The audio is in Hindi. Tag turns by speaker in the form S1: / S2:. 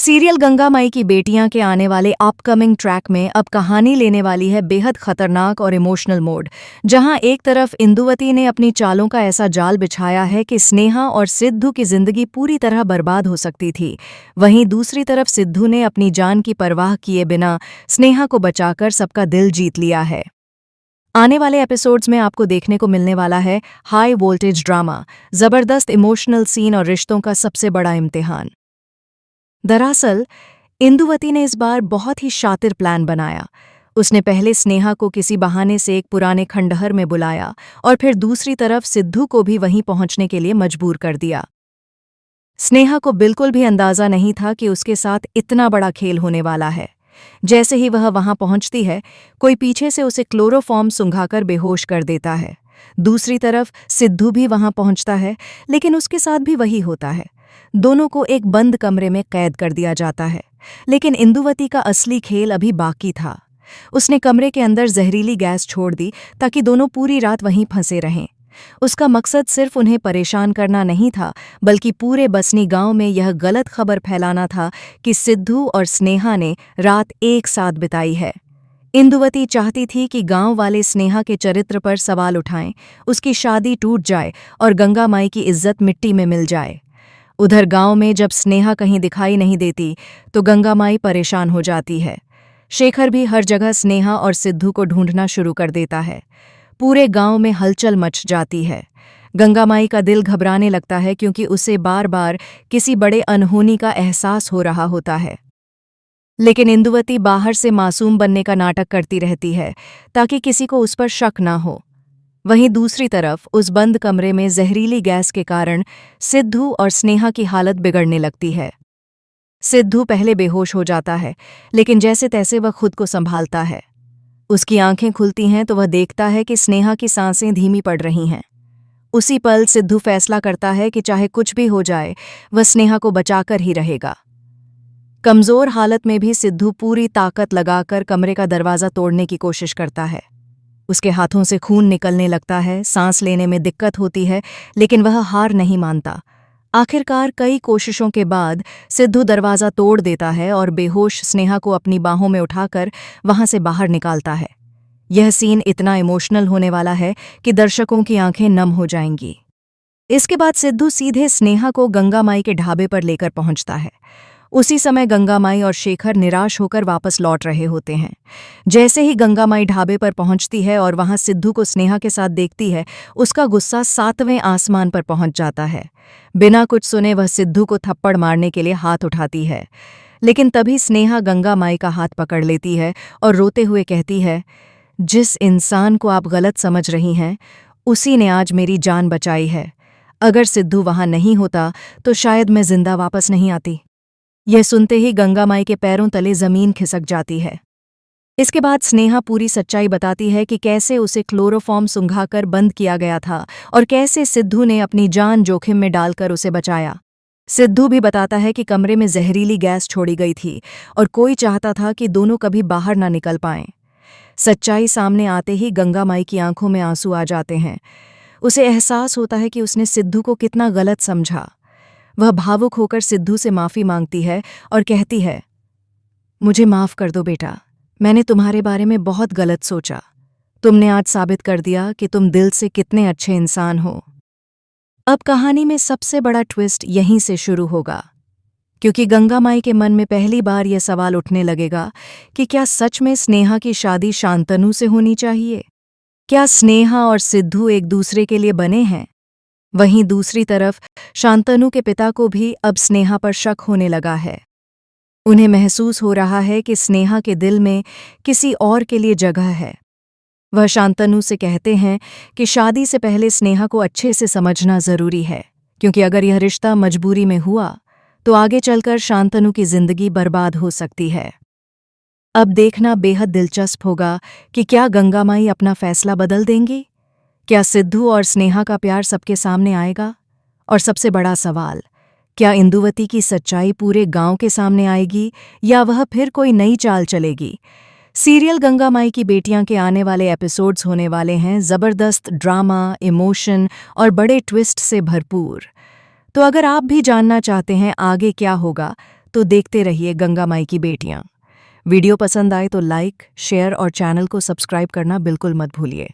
S1: सीरियल गंगा माई की बेटियां के आने वाले अपकमिंग ट्रैक में अब कहानी लेने वाली है बेहद खतरनाक और इमोशनल मोड, जहां एक तरफ इंदुवती ने अपनी चालों का ऐसा जाल बिछाया है कि स्नेहा और सिद्धू की जिंदगी पूरी तरह बर्बाद हो सकती थी। वहीं दूसरी तरफ सिद्धू ने अपनी जान की परवाह किए बिना स्नेहा को बचाकर सबका दिल जीत लिया है। आने वाले एपिसोड्स में आपको देखने को मिलने वाला है हाई वोल्टेज ड्रामा, जबरदस्त इमोशनल सीन और रिश्तों का सबसे बड़ा इम्तिहान। दरअसल इंदुवती ने इस बार बहुत ही शातिर प्लान बनाया। उसने पहले स्नेहा को किसी बहाने से एक पुराने खंडहर में बुलाया और फिर दूसरी तरफ सिद्धू को भी वहीं पहुंचने के लिए मजबूर कर दिया। स्नेहा को बिल्कुल भी अंदाजा नहीं था कि उसके साथ इतना बड़ा खेल होने वाला है। जैसे ही वह वहां पहुंचती है, कोई पीछे से उसे क्लोरोफॉर्म सुंघाकर बेहोश कर देता है। दूसरी तरफ सिद्धू भी वहां पहुंचता है, लेकिन उसके साथ भी वही होता है। दोनों को एक बंद कमरे में कैद कर दिया जाता है। लेकिन इंदुवती का असली खेल अभी बाकी था। उसने कमरे के अंदर जहरीली गैस छोड़ दी ताकि दोनों पूरी रात वहीं फंसे रहें। उसका मकसद सिर्फ उन्हें परेशान करना नहीं था, बल्कि पूरे बसनी गांव में यह गलत खबर फैलाना था कि सिद्धू और स्नेहा ने रात एक साथ बिताई है। इंदुवती चाहती थी कि गांव वाले स्नेहा के चरित्र पर सवाल उठाएं, उसकी शादी टूट जाए और गंगा माई की इज्जत मिट्टी में मिल जाए। उधर गांव में जब स्नेहा कहीं दिखाई नहीं देती तो गंगा माई परेशान हो जाती है। शेखर भी हर जगह स्नेहा और सिद्धू को ढूंढना शुरू कर देता है। पूरे गांव में हलचल मच जाती है। गंगा माई का दिल घबराने लगता है क्योंकि उसे बार बार किसी बड़े अनहोनी का एहसास हो रहा होता है। लेकिन इंदुवती बाहर से मासूम बनने का नाटक करती रहती है ताकि किसी को उस पर शक ना हो। वहीं दूसरी तरफ उस बंद कमरे में जहरीली गैस के कारण सिद्धू और स्नेहा की हालत बिगड़ने लगती है। सिद्धू पहले बेहोश हो जाता है, लेकिन जैसे तैसे वह खुद को संभालता है। उसकी आंखें खुलती हैं तो वह देखता है कि स्नेहा की सांसें धीमी पड़ रही हैं। उसी पल सिद्धू फैसला करता है कि चाहे कुछ भी हो जाए, वह स्नेहा को बचाकर ही रहेगा। कमजोर हालत में भी सिद्धू पूरी ताकत लगाकर कमरे का दरवाजा तोड़ने की कोशिश करता है। उसके हाथों से खून निकलने लगता है, सांस लेने में दिक्कत होती है, लेकिन वह हार नहीं मानता। आखिरकार कई कोशिशों के बाद सिद्धू दरवाजा तोड़ देता है और बेहोश स्नेहा को अपनी बाहों में उठाकर वहां से बाहर निकालता है। यह सीन इतना इमोशनल होने वाला है कि दर्शकों की आंखें नम हो जाएंगी। इसके बाद सिद्धू सीधे स्नेहा को गंगा माई के ढाबे पर लेकर पहुंचता है। उसी समय गंगा माई और शेखर निराश होकर वापस लौट रहे होते हैं। जैसे ही गंगा माई ढाबे पर पहुंचती है और वहां सिद्धू को स्नेहा के साथ देखती है, उसका गुस्सा 7वें आसमान पर पहुंच जाता है। बिना कुछ सुने वह सिद्धू को थप्पड़ मारने के लिए हाथ उठाती है, लेकिन तभी स्नेहा गंगा माई का हाथ पकड़ लेती है और रोते हुए कहती है, जिस इंसान को आप गलत समझ रही हैं, उसी ने आज मेरी जान बचाई है। अगर सिद्धू वहां नहीं होता तो शायद मैं जिंदा वापस नहीं आती। यह सुनते ही गंगा माई के पैरों तले जमीन खिसक जाती है। इसके बाद स्नेहा पूरी सच्चाई बताती है कि कैसे उसे क्लोरोफॉर्म सुंघाकर बंद किया गया था और कैसे सिद्धू ने अपनी जान जोखिम में डालकर उसे बचाया। सिद्धू भी बताता है कि कमरे में जहरीली गैस छोड़ी गई थी और कोई चाहता था कि दोनों कभी बाहर ना निकल पाएं। सच्चाई सामने आते ही गंगा माई की आंखों में आंसू आ जाते हैं। उसे एहसास होता है कि उसने सिद्धू को कितना गलत समझा। वह भावुक होकर सिद्धू से माफ़ी मांगती है और कहती है, मुझे माफ़ कर दो बेटा, मैंने तुम्हारे बारे में बहुत गलत सोचा। तुमने आज साबित कर दिया कि तुम दिल से कितने अच्छे इंसान हो। अब कहानी में सबसे बड़ा ट्विस्ट यहीं से शुरू होगा, क्योंकि गंगा माई के मन में पहली बार यह सवाल उठने लगेगा कि क्या सच में स्नेहा की शादी शांतनु से होनी चाहिए? क्या स्नेहा और सिद्धू एक दूसरे के लिए बने हैं? वहीं दूसरी तरफ शांतनु के पिता को भी अब स्नेहा पर शक होने लगा है। उन्हें महसूस हो रहा है कि स्नेहा के दिल में किसी और के लिए जगह है। वह शांतनु से कहते हैं कि शादी से पहले स्नेहा को अच्छे से समझना जरूरी है, क्योंकि अगर यह रिश्ता मजबूरी में हुआ तो आगे चलकर शांतनु की जिंदगी बर्बाद हो सकती है। अब देखना बेहद दिलचस्प होगा कि क्या गंगा माई अपना फैसला बदल देंगी? क्या सिद्धू और स्नेहा का प्यार सबके सामने आएगा? और सबसे बड़ा सवाल, क्या इंदुवती की सच्चाई पूरे गांव के सामने आएगी या वह फिर कोई नई चाल चलेगी? सीरियल गंगा माई की बेटियां के आने वाले एपिसोड्स होने वाले हैं जबरदस्त ड्रामा, इमोशन और बड़े ट्विस्ट से भरपूर। तो अगर आप भी जानना चाहते हैं आगे क्या होगा, तो देखते रहिए गंगा माई की बेटियां। वीडियो पसंद आए तो लाइक, शेयर और चैनल को सब्सक्राइब करना बिल्कुल मत भूलिए।